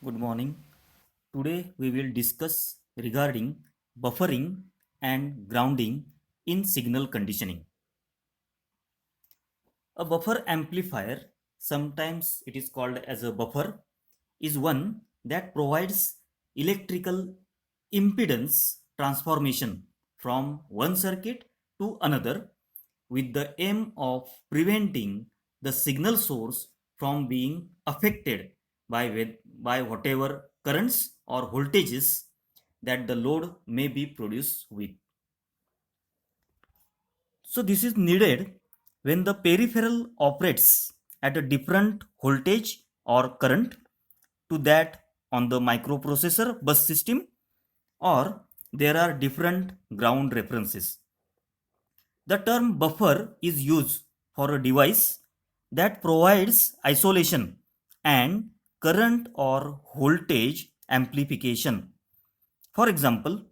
Good morning. Today we will discuss regarding buffering and grounding in signal conditioning. A buffer amplifier, sometimes it is called as a buffer, is one that provides electrical impedance transformation from one circuit to another with the aim of preventing the signal source from being affected by whatever currents or voltages that the load may be produced with. So this is needed when the peripheral operates at a different voltage or current to that on the microprocessor bus system, or there are different ground references. The term buffer is used for a device that provides isolation and current or voltage amplification. For example,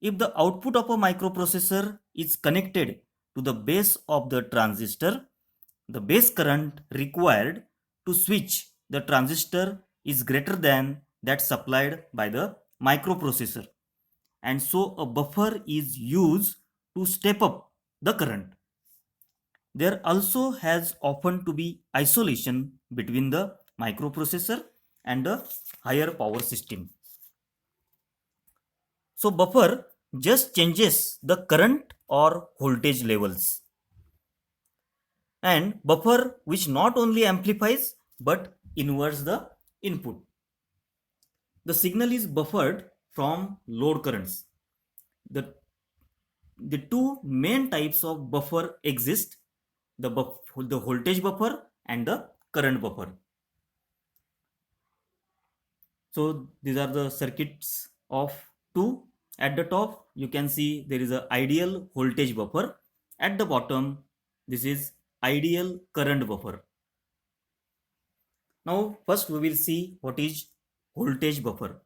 if the output of a microprocessor is connected to the base of the transistor, the base current required to switch the transistor is greater than that supplied by the microprocessor, and so a buffer is used to step up the current. There also has often to be isolation between the microprocessor and the higher power system. So buffer just changes the current or voltage levels, and buffer which not only amplifies but inverts the input. The signal is buffered from load currents. The, the two main types of buffer exist, the voltage buffer and the current buffer. So these are the circuits of two. At the top you can see there is a ideal voltage buffer. At the bottom this is ideal current buffer. Now first we will see what is voltage buffer.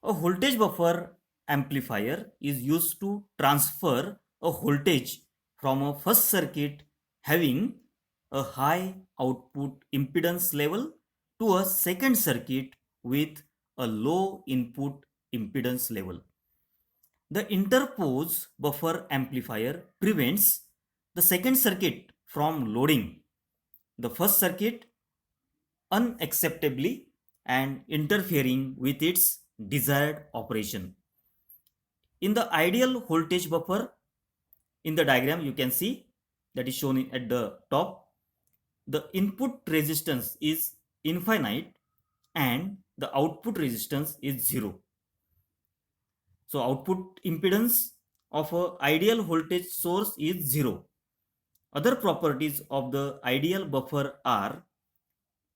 A voltage buffer amplifier is used to transfer a voltage from a first circuit having a high output impedance level to a second circuit with a low input impedance level. The interpose buffer amplifier prevents the second circuit from loading the first circuit unacceptably and interfering with its desired operation. In the ideal voltage buffer, in the diagram you can see that is shown at the top, the input resistance is infinite and the output resistance is zero. So output impedance of a ideal voltage source is zero. Other properties of the ideal buffer are: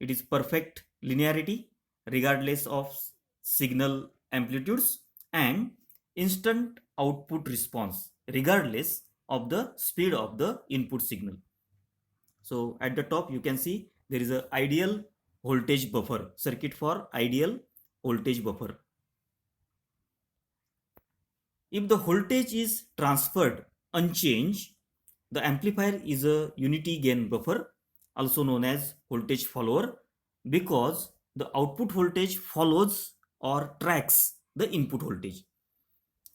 it is perfect linearity regardless of signal amplitudes, and instant output response regardless of the speed of the input signal. So at the top you can see there is a ideal voltage buffer, circuit for ideal voltage buffer. If the voltage is transferred unchanged, the amplifier is a unity gain buffer, also known as voltage follower, because the output voltage follows or tracks the input voltage.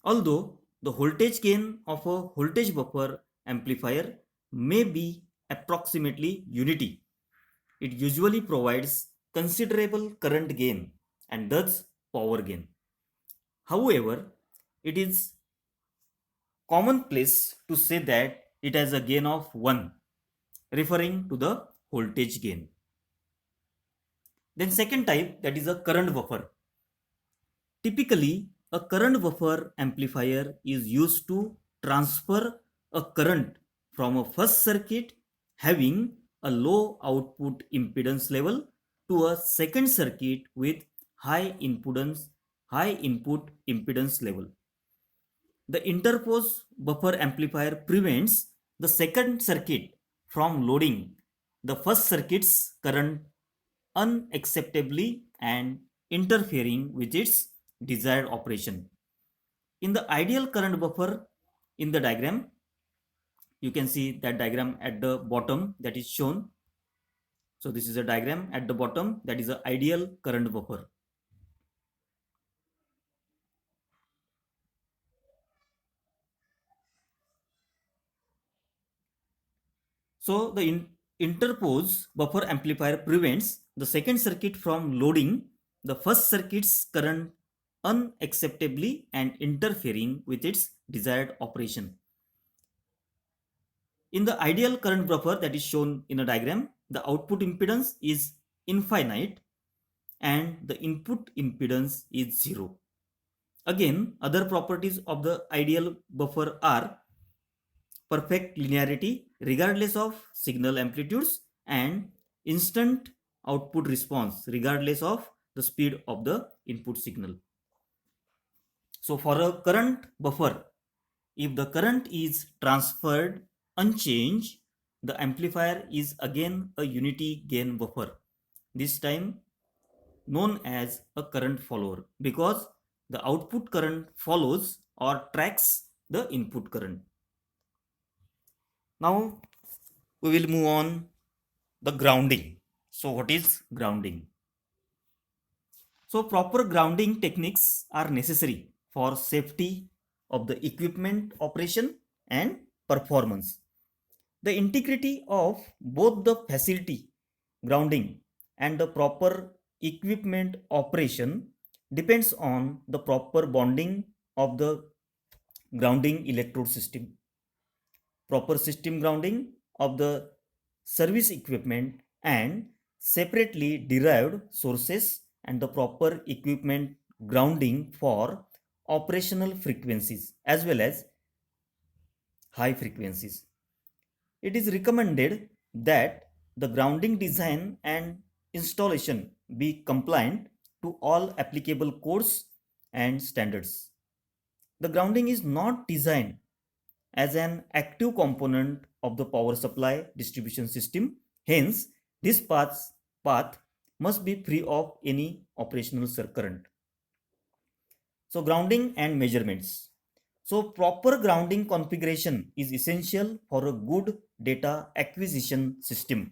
Although the voltage gain of a voltage buffer amplifier may be approximately unity, it usually provides considerable current gain and thus power gain. However, it is commonplace to say that it has a gain of 1, referring to the voltage gain. Then second type, that is a current buffer. Typically, a current buffer amplifier is used to transfer a current from a first circuit having a low output impedance level to a second circuit with high input impedance level. The interpose buffer amplifier prevents the second circuit from loading the first circuit's current unacceptably and interfering with its desired operation. In the ideal current buffer, in the diagram, you can see that diagram at the bottom that is shown. So this is a diagram at the bottom, that is the ideal current buffer. So the interpose buffer amplifier prevents the second circuit from loading the first circuit's current unacceptably and interfering with its desired operation. In the ideal current buffer that is shown in a diagram, the output impedance is infinite and the input impedance is 0. Again, other properties of the ideal buffer are perfect linearity regardless of signal amplitudes and instant output response regardless of the speed of the input signal. So for a current buffer, if the current is transferred unchanged, the amplifier is again a unity gain buffer, this time known as a current follower, because the output current follows or tracks the input current. Now we will move on the grounding. So what is grounding? So proper grounding techniques are necessary for safety of the equipment operation and performance. The integrity of both the facility grounding and the proper equipment operation depends on the proper bonding of the grounding electrode system, proper system grounding of the service equipment, and separately derived sources and the proper equipment grounding for operational frequencies as well as high frequencies. It is recommended that the grounding design and installation be compliant to all applicable codes and standards. The grounding is not designed as an active component of the power supply distribution system. Hence, this path must be free of any operational current. So, grounding and measurements. So, proper grounding configuration is essential for a good data acquisition system.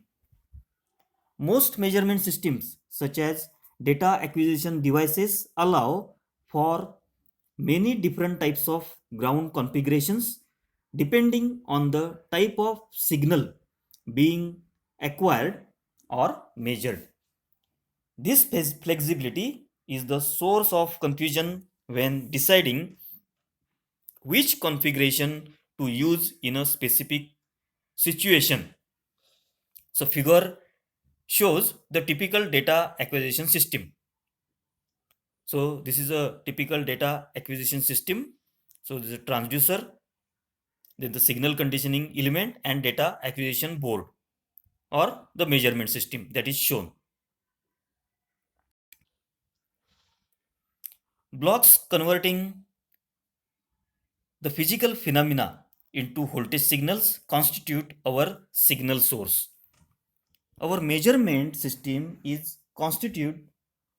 Most measurement systems, such as data acquisition devices, allow for many different types of ground configurations depending on the type of signal being acquired or measured. This flexibility is the source of confusion when deciding which configuration to use in a specific situation. So figure shows the typical data acquisition system. So this is a typical data acquisition system. So this is a transducer, then the signal conditioning element and data acquisition board or the measurement system that is shown. Blocks converting the physical phenomena into voltage signals constitute our signal source. Our measurement system is constituted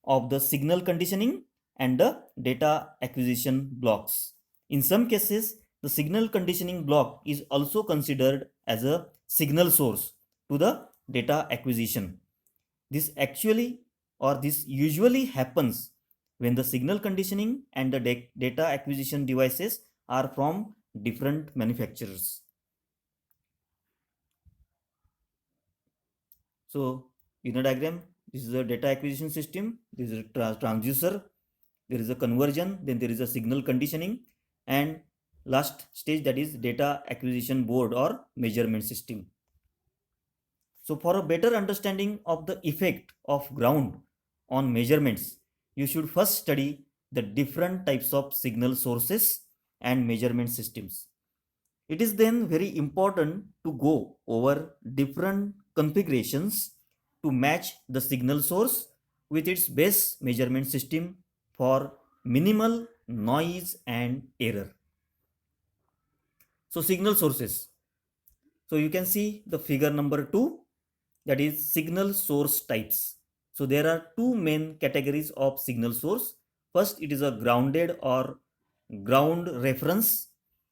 of the signal conditioning and the data acquisition blocks. In some cases, the signal conditioning block is also considered as a signal source to the data acquisition. This usually happens when the signal conditioning and the data acquisition devices are from different manufacturers. So in a diagram, this is a data acquisition system, this is a transducer, there is a conversion, then there is a signal conditioning, and last stage, that is data acquisition board or measurement system. So for a better understanding of the effect of ground on measurements, you should first study the different types of signal sources and measurement systems. It is then very important to go over different configurations to match the signal source with its base measurement system for minimal noise and error. So signal sources. So you can see the figure number 2, that is signal source types. So there are two main categories of signal source. First, it is a grounded or ground reference,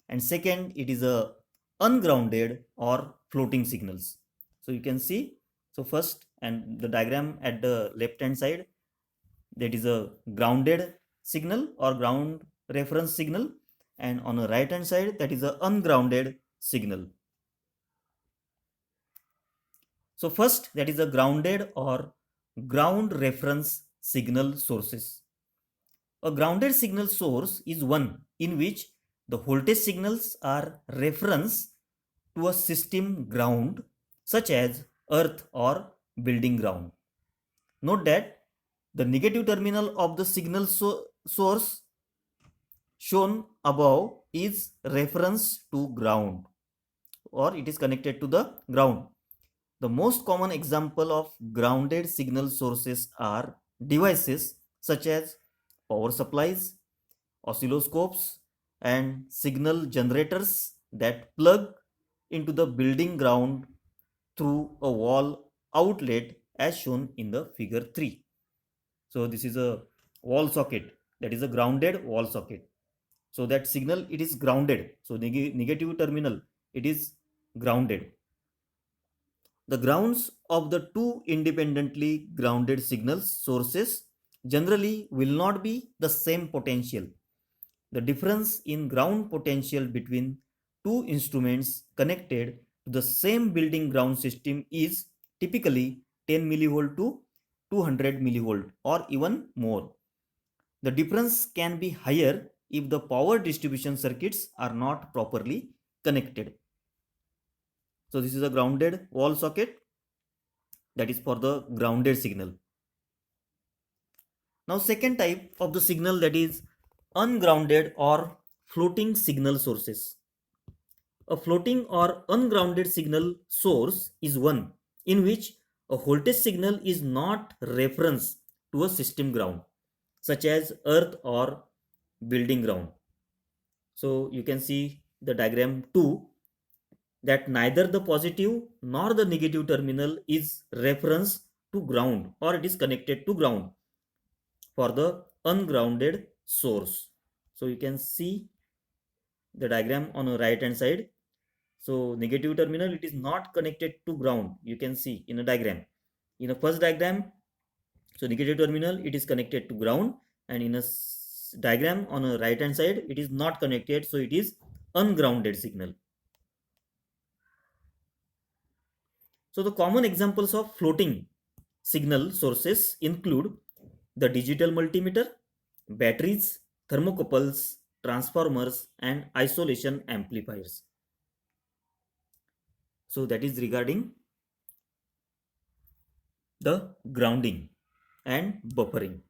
and second, it is a ungrounded or floating signals. So you can see, so first, and the diagram at the left hand side, that is a grounded signal or ground reference signal, and on the right hand side, that is a ungrounded signal. So first, that is the grounded or ground reference signal sources. A grounded signal source is one in which the voltage signals are reference to a system ground such as earth or building ground. Note that the negative terminal of the signal source shown above is reference to ground, or it is connected to the ground. The most common example of grounded signal sources are devices such as power supplies, oscilloscopes, and signal generators that plug into the building ground through a wall outlet as shown in the figure 3. So this is a wall socket, that is a grounded wall socket. So that signal, it is grounded. So negative terminal, it is grounded. The grounds of the two independently grounded signal sources generally will not be the same potential. The difference in ground potential between two instruments connected to the same building ground system is typically 10 millivolt to 200 millivolt or even more. The difference can be higher if the power distribution circuits are not properly connected. So this is a grounded wall socket, that is for the grounded signal. Now second type of the signal, that is ungrounded or floating signal sources. A floating or ungrounded signal source is one in which a voltage signal is not reference to a system ground such as earth or building ground. So you can see the diagram 2, that neither the positive nor the negative terminal is reference to ground or it is connected to ground for the ungrounded source. So you can see the diagram on the right hand side. So negative terminal, it is not connected to ground. You can see in a diagram. In the first diagram, so negative terminal, it is connected to ground, and in a diagram on the right hand side, it is not connected. So it is ungrounded signal. So the common examples of floating signal sources include the digital multimeter, batteries, thermocouples, transformers, and isolation amplifiers. So that is regarding the grounding and buffering.